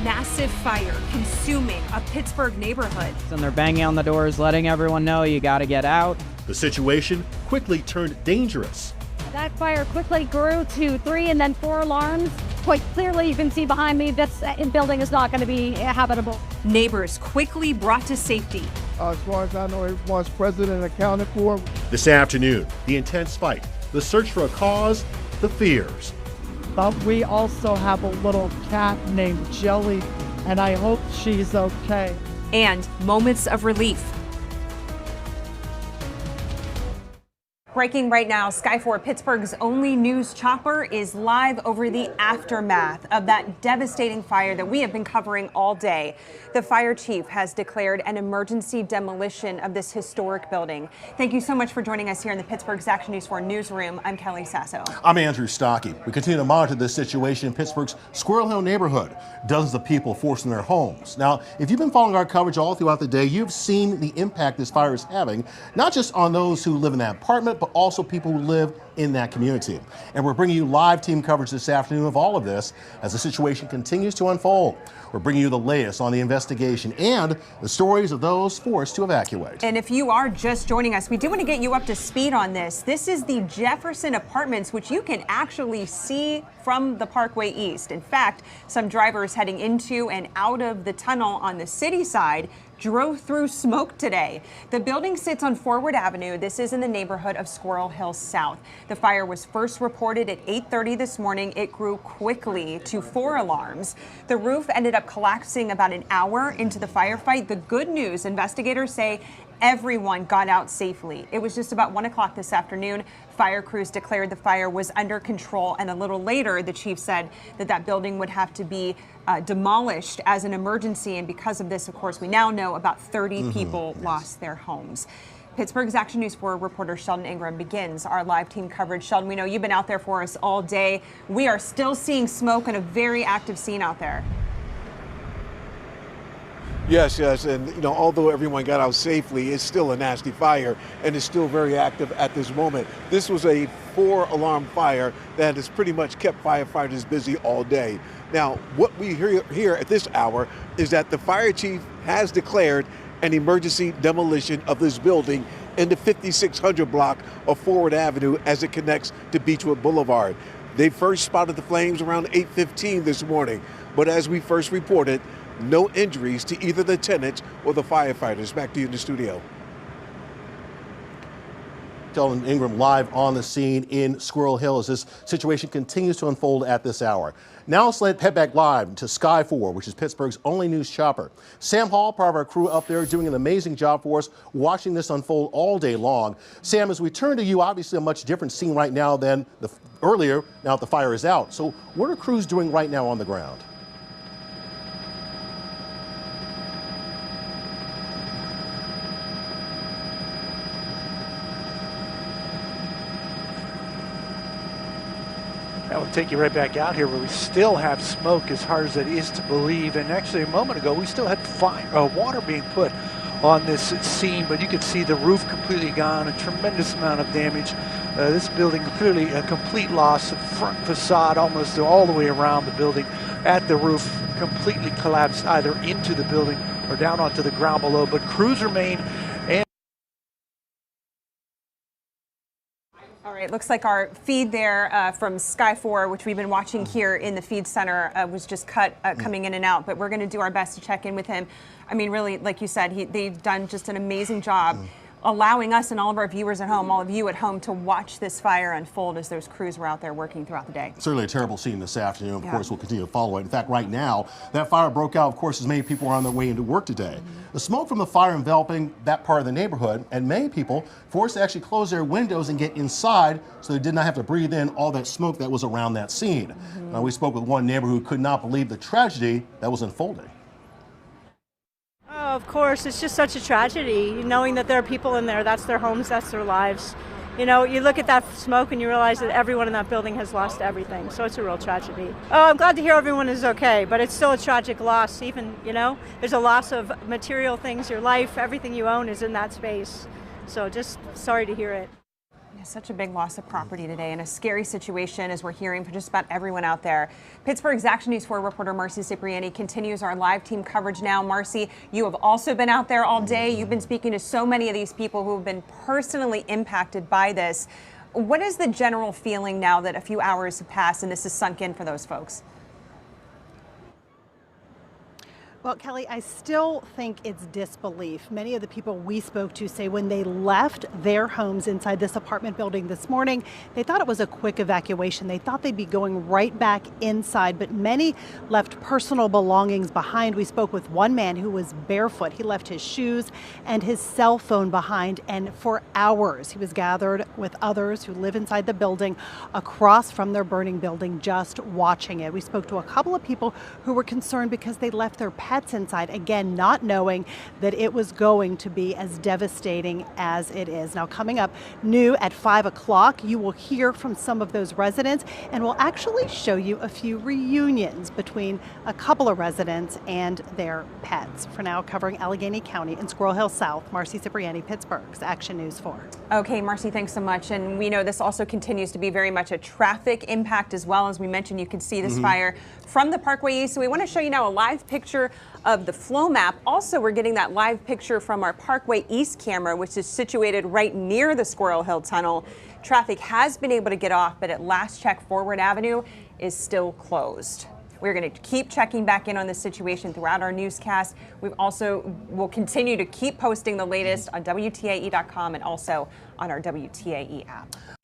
massive fire consuming a Pittsburgh neighborhood. And they're banging on the doors, letting everyone know you got to get out. The situation quickly turned dangerous. That fire quickly grew to 3 and then 4 alarms. Quite clearly, you can see behind me this building is not going to be habitable. Neighbors quickly brought to safety. As far as I know, everyone's present and accounted for. This afternoon, the intense fight, the search for a cause, the fears. But we also have a little cat named Jelly, and I hope she's okay. And moments of relief. Breaking right now, Sky 4 Pittsburgh's only news chopper is live over the aftermath of that devastating fire that we have been covering all day. The fire chief has declared an emergency demolition of this historic building. Thank you so much for joining us here in the Pittsburgh Action News 4 newsroom. I'm Kelly Sasso. I'm Andrew Stockey. We continue to monitor this situation in Pittsburgh's Squirrel Hill neighborhood. Dozens of people forced from their homes. Now, if you've been following our coverage all throughout the day, you've seen the impact this fire is having, not just on those who live in that apartment, but also people who live in that community. And we're bringing you live team coverage this afternoon of all of this as the situation continues to unfold. We're bringing you the latest on the investigation and the stories of those forced to evacuate. And if you are just joining us, we do want to get you up to speed on this. This is the Jefferson Apartments, which you can actually see from the Parkway East. In fact, some drivers heading into and out of the tunnel on the city side drove through smoke today. The building sits on Forward Avenue. This is in the neighborhood of Squirrel Hill South. The fire was first reported at 8:30 this morning. It grew quickly to 4 alarms. The roof ended up collapsing about an hour into the firefight. The good news, investigators say everyone got out safely. It was just about 1 o'clock this afternoon. Fire crews declared the fire was under control, and a little later, the chief said that that building would have to be demolished as an emergency. And because of this, of course, we now know about 30 people lost their homes. Pittsburgh's Action News 4 reporter Sheldon Ingram begins our live team coverage. Sheldon, we know you've been out there for us all day. We are still seeing smoke and a very active scene out there. Yes, and although everyone got out safely, it's still a nasty fire and it's still very active at this moment. This was a 4-alarm fire that has pretty much kept firefighters busy all day. Now, what we hear here at this hour is that the fire chief has declared an emergency demolition of this building in the 5600 block of Forward Avenue as it connects to Beechwood Boulevard. They first spotted the flames around 8:15 this morning, but as we first reported, no injuries to either the tenants or the firefighters. Back to you in the studio. Sheldon Ingram live on the scene in Squirrel Hill as this situation continues to unfold at this hour. Now let's head back live to Sky 4, which is Pittsburgh's only news chopper. Sam Hall, part of our crew up there, doing an amazing job for us, watching this unfold all day long. Sam, as we turn to you, obviously a much different scene right now than earlier, now that the fire is out. So what are crews doing right now on the ground? That will take you right back out here where we still have smoke, as hard as it is to believe. And actually a moment ago, we still had water being put on this scene, but you can see the roof completely gone, a tremendous amount of damage. This building clearly a complete loss of front facade almost all the way around the building. At the roof, completely collapsed either into the building or down onto the ground below. But crews remain. It looks like our feed there from Sky 4, which we've been watching here in the feed center, was just cut coming in and out. But we're going to do our best to check in with him. I mean, really, like you said, they've done just an amazing job allowing us and all of our viewers at home, all of you at home, to watch this fire unfold as those crews were out there working throughout the day. Certainly a terrible scene this afternoon. Of course, we'll continue to follow it. In fact, right now, that fire broke out, of course, as many people are on their way into work today. The smoke from the fire enveloping that part of the neighborhood, and many people forced to actually close their windows and get inside so they did not have to breathe in all that smoke that was around that scene. We spoke with one neighbor who could not believe the tragedy that was unfolding. Oh, of course, it's just such a tragedy, knowing that there are people in there, that's their homes, that's their lives. You know, you look at that smoke and you realize that everyone in that building has lost everything, so it's a real tragedy. Oh, I'm glad to hear everyone is okay, but it's still a tragic loss. Even, there's a loss of material things, your life, everything you own is in that space. So just sorry to hear it. Such a big loss of property today and a scary situation, as we're hearing from just about everyone out there. Pittsburgh's Action News 4 reporter Marcy Cipriani continues our live team coverage now. Marcy, you have also been out there all day. You've been speaking to so many of these people who have been personally impacted by this. What is the general feeling now that a few hours have passed and this has sunk in for those folks? Well, Kelly, I still think it's disbelief. Many of the people we spoke to say when they left their homes inside this apartment building this morning, they thought it was a quick evacuation. They thought they'd be going right back inside, but many left personal belongings behind. We spoke with one man who was barefoot. He left his shoes and his cell phone behind, and for hours he was gathered with others who live inside the building across from their burning building, just watching it. We spoke to a couple of people who were concerned because they left their pets inside, again, not knowing that it was going to be as devastating as it is. Now, coming up new at 5 o'clock, you will hear from some of those residents, and we'll actually show you a few reunions between a couple of residents and their pets. For now, covering Allegheny County and Squirrel Hill South, Marcy Cipriani, Pittsburgh's Action News 4. Okay, Marcy, thanks so much. And we know this also continues to be very much a traffic impact as well. As we mentioned, you can see this fire from the Parkway East. So we want to show you now a live picture of the flow map. Also, we're getting that live picture from our Parkway East camera, which is situated right near the Squirrel Hill Tunnel. Traffic has been able to get off, but at last check, Forward Avenue is still closed. We're going to keep checking back in on this situation throughout our newscast. We also will continue to keep posting the latest on WTAE.com and also on our WTAE app.